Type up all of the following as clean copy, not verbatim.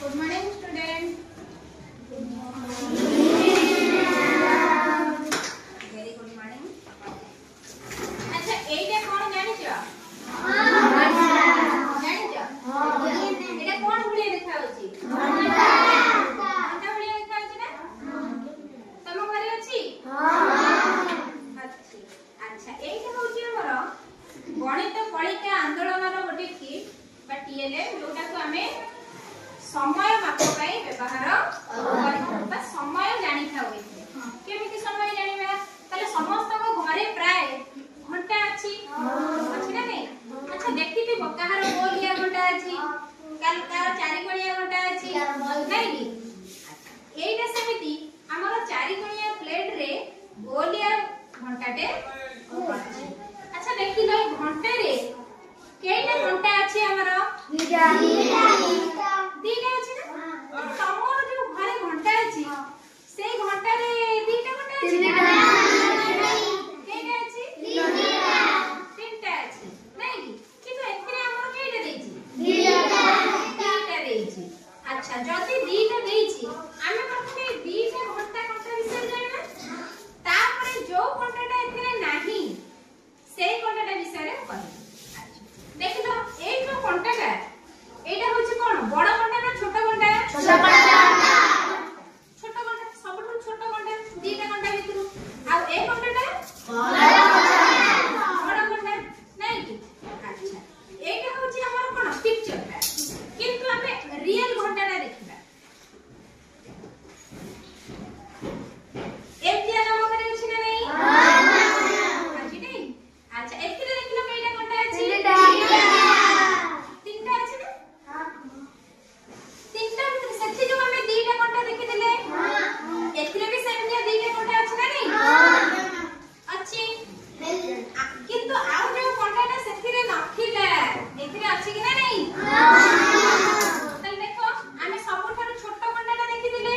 Good morning student. Very good morning. अच्छा एटा कोन जानि छ? जानि छ? एटा कोन भलिया देखा होची? घंटा भलिया देखा होची ना? तम घरे अछि? अच्छा एटा होची हमर गणित कलिका आंदोलन गोटे किट बा टीएलए जोटा को हमें समय माप पाई व्यवहार करबा समय जानि था होई केमिति समय जानिबा ताले समस्त को घरे प्राय घंटा अछि अछि ना नहीं? अच्छा देखि ती कहार गोलिया घंटा अछि कार चारि कोणिया घंटा अछि नहीं कि एटा सेमिति हमर चारि कोणिया प्लेट रे गोलिया घंटाटे अछि। अच्छा देखि लो घंटा रे केटा घंटा अछि हमर दीटा अछि ना तमोर जो घरे घंटा अछि से घंटा रे दीटा घंटा अछि केटा अछि तीनटा अछि नहीं किंतु एथरे हमर केटा देछि दीटा देछि। अच्छा जदी दीटा देछि आमे प्रथमे दीटा घंटा विषय जानबा तापर जो घंटाटा एथरे नाही से घंटाटा विषय रे कहबा। देखो ए जो घंटाटा एटा होछि कोन बड़ घंटा ना छोट घंटा? छोट घंटा सबठु छोट घंटा दीटा घंटा भितरु आ ए घंटाटा बड़ घंटा नहीं कि? अच्छा एटा होछि हमर कोन पिक्चरटा किंतु हमें रियल घंटाटा देखिबा एतिया नाम करे अछि ना नहीं? अछि नहीं? अच्छा एतिरे देखिलो केटा घंटा अछि? तीनटा अछि ना? तीनटा भितर सेठी जो हमें दीटा घंटा देखि देले एतिरे भी सेमिया दीटा घंटा अछि ना नहीं? अछि किंतु आउ जो घंटाटा सेथिरे नथिला एतिरे अछि कि ना नहीं? तल देखो आमे सबठारु छोट घंटाटा देखि देले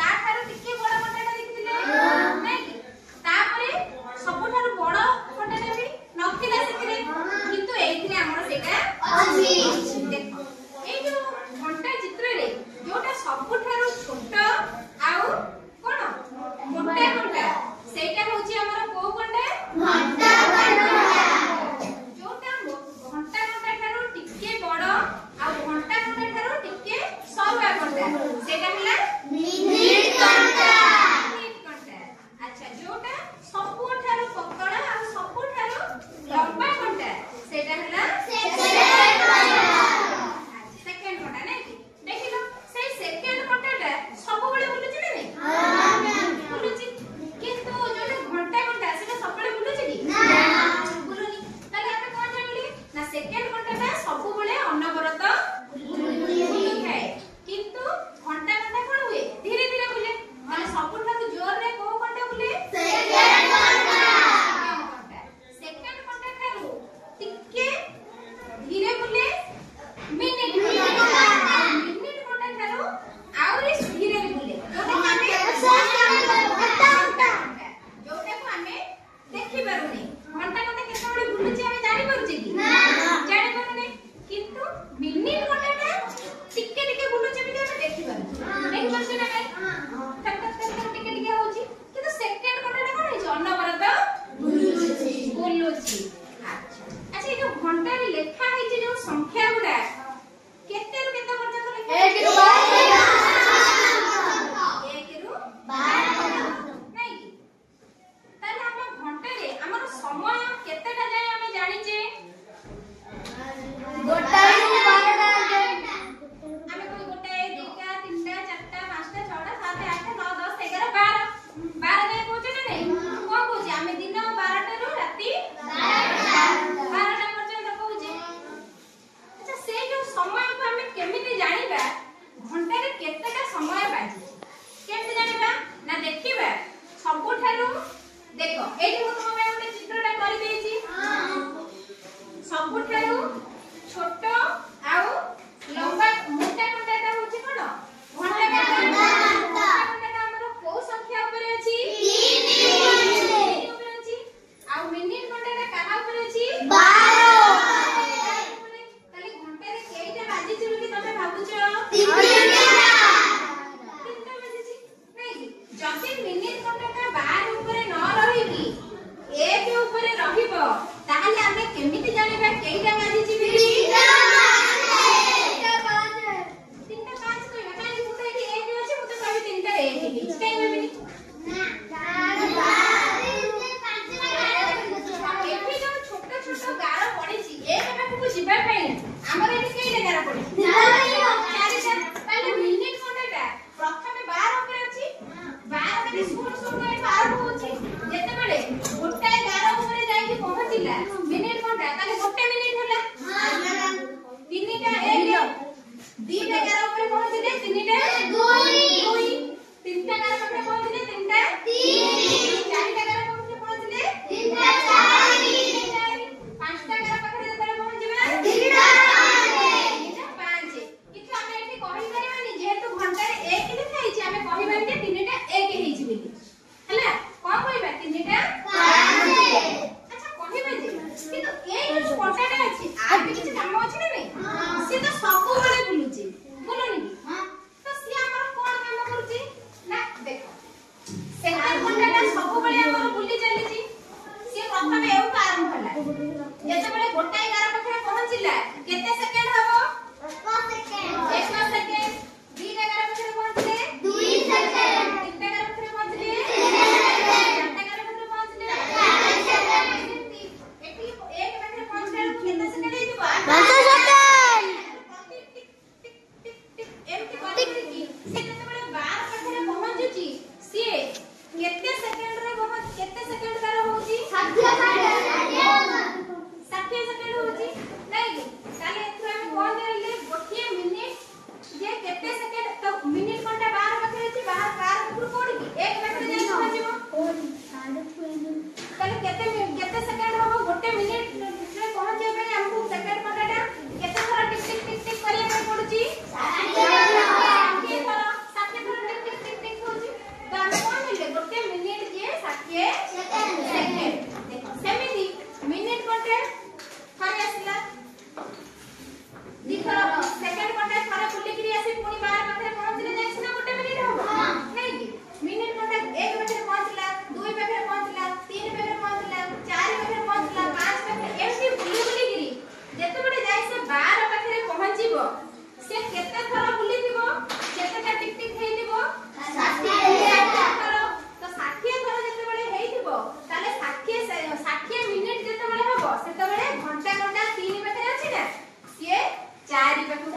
ता थारु टिके बड़ घंटाटा देखि देले नहीं कि? तापरे सबठारु बड़ घंटाटा भी नथिला सेथिरे किंतु एथिरे हमर सेटा अछि। देखो ए जो घंटा चित्र रे जोटा सबठारु छोट आउ कोन मोटा घंटा सेटा होची हमर को घंटा जोटा घंटा थारु टिके बड़ आउ घंटा थारु टिके सरुआ घंटा सेटा हला मिनिट घंटा। अच्छा जोटा सबठारु पतला आउ सबठारु लंबा घंटा सेटा हला सेकंड घंटा नहीं कि? देखिलो से सेकंड घंटाटा सब बळे बुलुची ना नहीं? बुलुची किंतु जोटा घंटा सेटा सब बळे बुलुची कि? बुलुनी ताले हम कोन जानिले ना सेकंड घंटाटा सब बळे अनवरत बुलुथाय किंतु घंटा कोन पहुंचले तीनटा दुई तीनटा गार पाखरे पहुंचले तीनटा तीन चारटा गार पाखरे पहुंचले तीनटा चार पांचटा गार पाखरे जेतले पहुंचबा तीनटा पांच किछु हमें एठी कहि परिबानी जेहेतु घंटा रे 1 लिखाई छी हमें कहिबानी जे तीनटा 1 हेई छी बिली हला कोन कहिबा तीनटा 5 अच्छा कहिबा जे किंतु ए जो कोटाटा अछि आ भी किछु काम अछि नै से तो सब बळे बुलुची बोलनी की हां तो सी हमर कोन काम करूची ना देखो सेकंड कोटाटा सब बळे हमर बुली चली छी से प्रथमे एउ आरंभ होला जेते बळे गोटाई गार पाखरे पहुंचिला केते सेकंड हबो 1 सेकंड 2 गार पाखरे पहुंचले 2 सेकंड 3 गार पाखरे पहुंचले 4 गार पाखरे पहुंचले 4 सेकंड एटी 1 पाखरे पहुंचले केते सेकंड हे दिबा 5 सेकंड एमती कोन की से जते बळे 12 पाखरे पहुंचुची से केते सेकंड रे बहुत केते सेकंड तार होउची 60 सेकंड होउची नै कि ताले एथरा हम कोन देले गोटिए मिनिट जे केते सेकंड तो मिनिट कोनटा 12 पाखरे अछि 12 पाखरे कोड की 1 पाखरे जाई पहुंचबो ताले केते सेकंड होबो गोटे मिनिट रे पहुंचे पे हमको सेकंड कोनटा केते थरा टिक टिक टिक टिक करिया पे पडुची 60 थरा 60 थरा टिक टिक टिक टिक होउची तो हम कोन मिले गोटे मिनिट जे 60 सेकंड देखो सेमिति मिनिट कोनटा थरे आसला दिखरा सेकंड कोनटा थरे बुली करी आसी पुनी 12 पाखरे पहुंचले जाई छिना गोटे मिनिट होबो नै कि मिनिट कोनटा 1 पाखरे पहुंचला 2 पाखरे पहुंचला 3 पाखरे पहुंचला 4 पाखरे पहुंचला 5 पाखरे एमती बुली बुली करी जेते बडे जाई से 12 पाखरे पहुंचीबो से केते थरा बुली दिबो केतेटा टिक टिक हेई दिबो 60 थरा तो 60 थरा जेते बडे हेई दिबो ताले 60 मिनिट जेते बडे हबो सेते बडे घंटा घंटा 3 पाखरे अछि ना से 4 पाखरे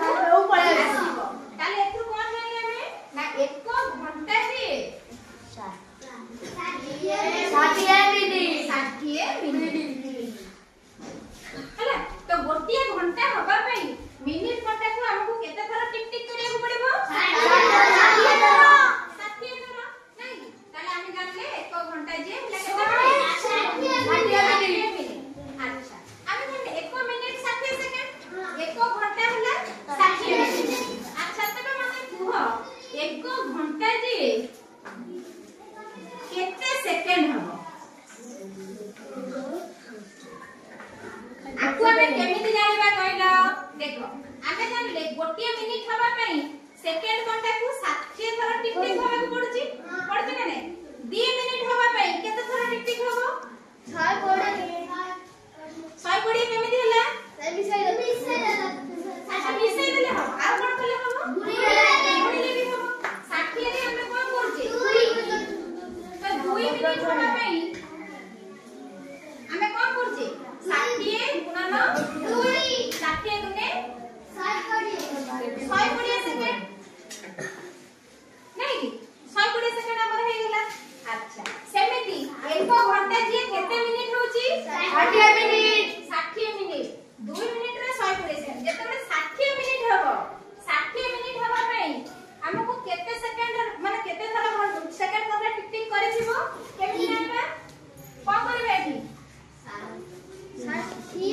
पळे आसीबो ताले एथु कोन जानि हमें ना 1 घंटा रे 60 मिनिट हला तो गोटिए घंटा हबा पई मिनिट घंटा को हमको केते थरा टिक टिक करिया पड़िबो 60 थरा नै ताले हम जानले 1 घंटा जे केते 60 मिनिट अच्छा हम जानले 1 मिनिट 60 सेकंड 1 घंटा होला 60 मिनिट अच्छा तबे मने कुह 1 घंटा जे केते सेकंड हबो आकु हमें केमिति जानिबा कहलो देखो हमें जानले गोटिए मिनिट हबा पई सेकंड घंटा को 60 थरा टिक टिक होबा पड़ुची पड़ती ना नै 2 मिनिट हबा पई केते थरा टिक टिक होबो 100 कोडी केमिति होला अच्छा मिसै देले हो आ कोन कले हो गुडी ले भी हो 60 रे हमें कोन करजे तो 2 मिनिट हबा पई हमें कोन करजे 60 गुणन 2 60 गुणे 120 सेकंड नहीं कि 120 सेकंड हमर हे गेला अच्छा सेमिति 1 घंटा जे केते मिनिट होची 60 मिनिट 60 मिनिट 2 मिनिट रे 120 सेकंड जेते 60 मिनिट हबो 60 मिनिट हबा पई हमको केते सेकंड माने केते थरा सेकंड कोन टिक टिक करि दिबो केमिति जानबा कोन करबे एठी 60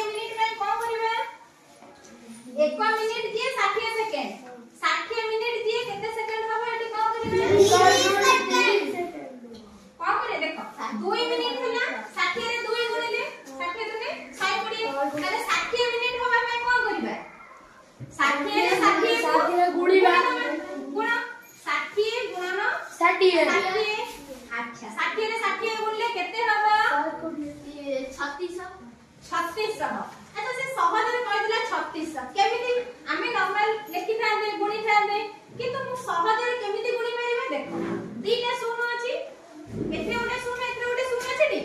मिनिट में कोन करबा 1 मिनिट जे 60 सेकंड 60 मिनिट जे केते सेकंड हबो एठी कोन करबा 20 सेकंड कोन करे देखो 2 मिनिट होला 60 रे 2 गुणिले 60 दुने 120 ताले 60 मिनिट हबा में कोन करबा 60 रे 60 गुणिबा गुण 60 गुणन 60 अच्छा 60 रे 60 गुणले केते हबो 3600 अच्छा से सहजरे कहि दिला 3600 केमिति आमे नॉर्मल लेखि थांदे गुणी थांदे किंतु मु सहजरे केमिति गुणी मारिबा देखो दीटा शून्य अछि एथे ओटे शून्य एथे ओटे शून्य अछि नी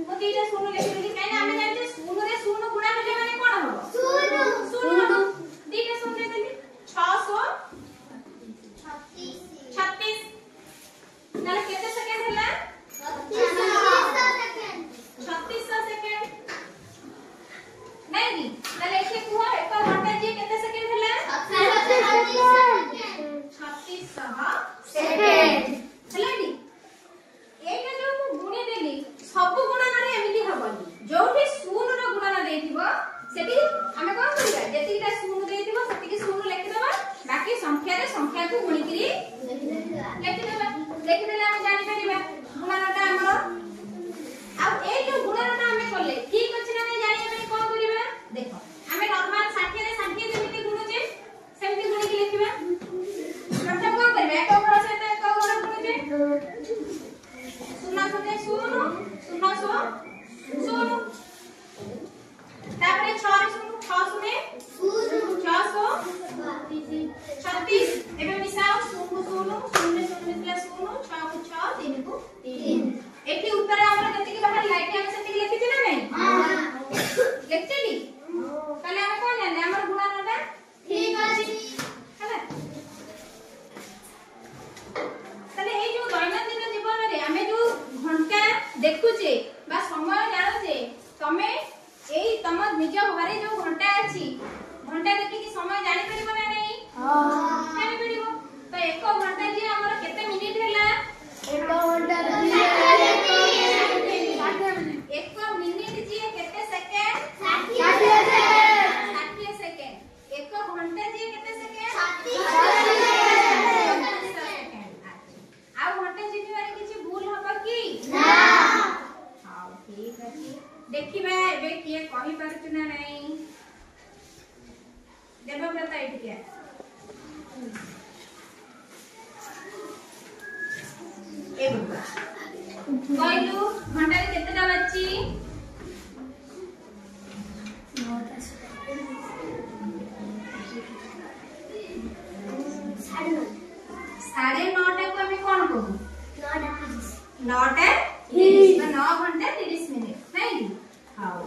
मु दीटा शून्य लेखि देली काई ना आमे जानते शून्य रे शून्य गुणा होले माने कोन हबो शून्य दीटा शून्य देली 600 36 ताले केते सेकंड होला 3600 सेकंड देवव्रत एटिके ए बुआ कहलु घंटा रे केतेटा बच्ची 9:30 को हमें कौन कहू 9:30 9 घंटा 30 मिनिट नहीं हाउ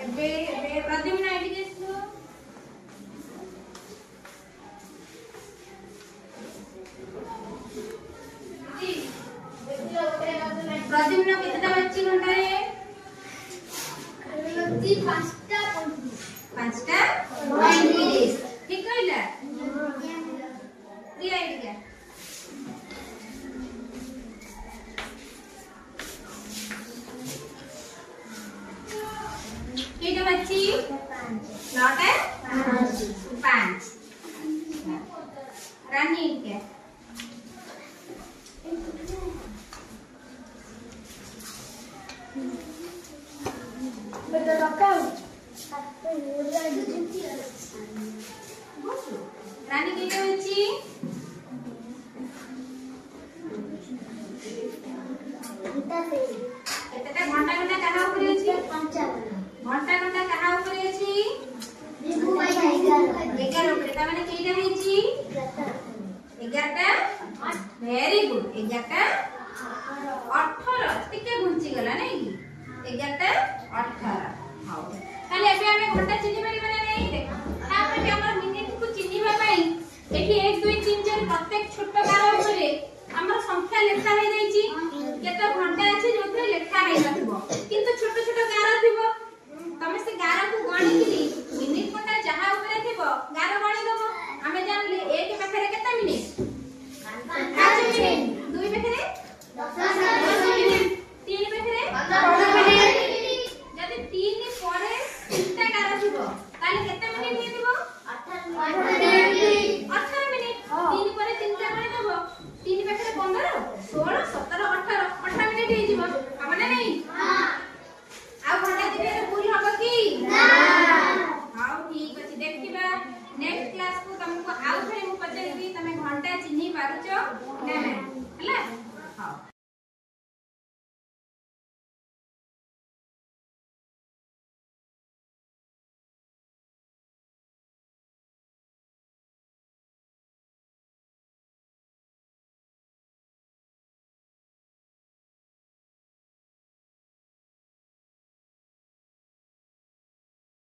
एबे प्रद्युम्न एटिके प्रद्युम्न कितना बच्ची घंटा रे 5टा 35 ठीक कहला प्रिया एटिके कितने बच्ची 9:05 रानी एटिके रानी कितने बच्ची केतेटा घंटा घंटा कहा ऊपर अछि घंटा घंटा कहा ऊपर अछि 11 ऊपर ता माने केइटा हेछि 11टा वेरी गुड 11टा 18 टिके घुंची गला नै 11टा 18 हाउ ताले एबे हमें घंटा चिन्हि पारि माने नै देख तापर के हमर मिनिट को चिन्हिबा पई एठी 1 2 3 4 प्रत्येक छोट गार ऊपर हमर संख्या लेखा हे जाईची केते घंटा अछि जोथरे लेखा हे नथिबो किंतु छोट छोट गार थिबो तमे से गार को गणी किली